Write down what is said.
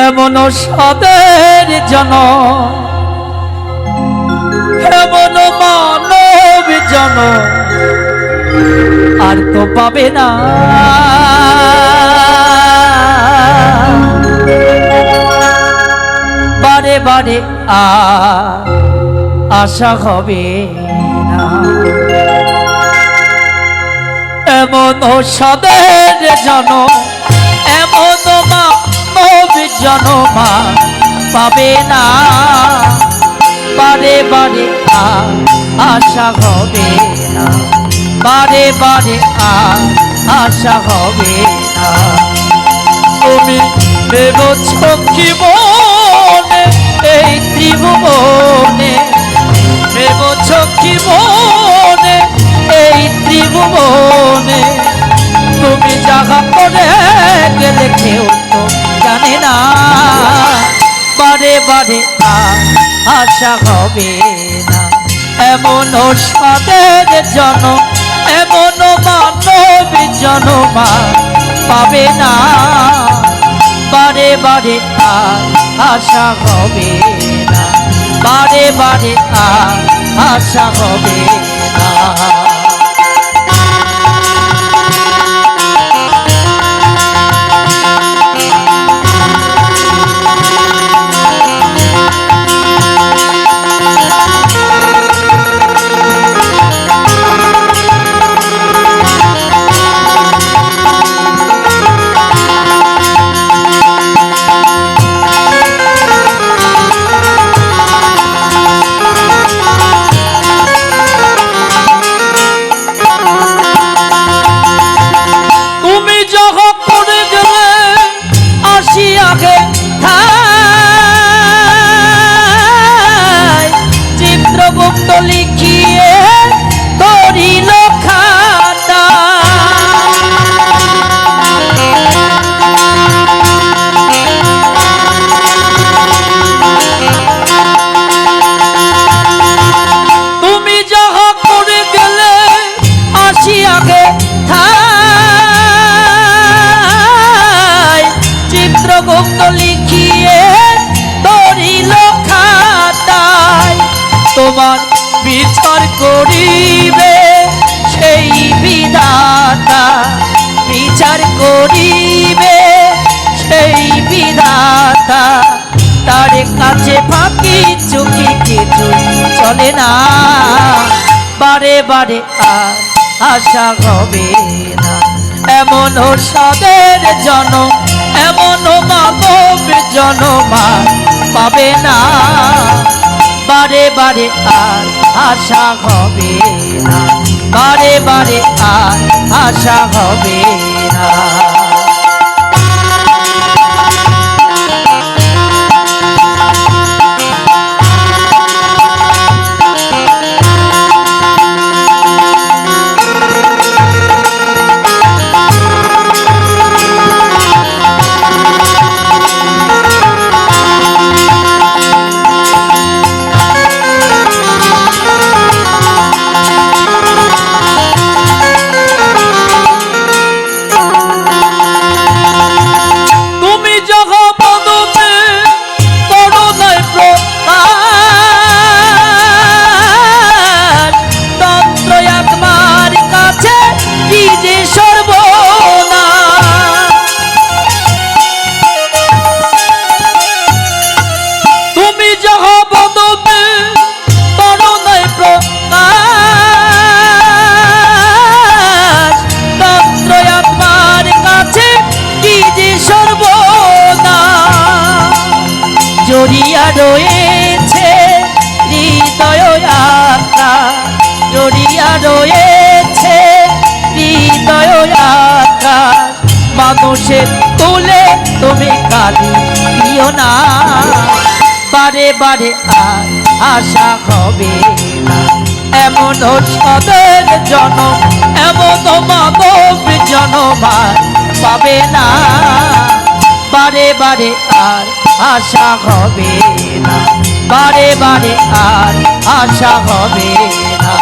এমন সাদের জন, এমন মানব জন আর তো পাবে না। বারে বারে আশা হবে না। এমন সাদের জন, এমন মানব জনমা পাবে না। বারে বারে আশা হবে না। বারে বারে আশা হবে না। তুমি ভেবেছ কি মনে এই ত্রিভুবনে, ভেবেছ কি মনে এই ত্রিভুবনে, তুমি জাগা করে গেলে কেউ তো জানে না। বারে বারে আশা হবে না। এমন সাদের জন, এমন মানব জনমা পাবে না। বারে বারে আশা হবে না। বারে বারে আশা হবে না। চিত্রগুপ্ত লিখিয়ে ধরিল খাতা, তুমি যাহা করে গেলে আসিয়াকে চিত্রগুপ্ত লিখিয়ে ধরিল খাতায়। তোমার বিচার করিবে সেই বিধাতা, বিচার করিবে সেই বিধাতা। তার কাছে ফাঁকি চুকি কিছু চলে না। বারে বারে আশা হবে না। এমন সাদের জন, এমন মানব জনমা পাবে না। বারে বারে আশা হবে না। বারে বারে আশা হবে না। জড়িয়া রয়েছে হৃদয় আত্মা, জড়িয়া রয়েছে হৃদয় আত্মা। মানুষের কোলে তুমি কালি দিও না। বারে বারে আশা হবে না। এমন সাদের জন, এমন মানব জনমা পাবে না। বারে বারে আশা হবে না। বারে বারে আশা হবে না।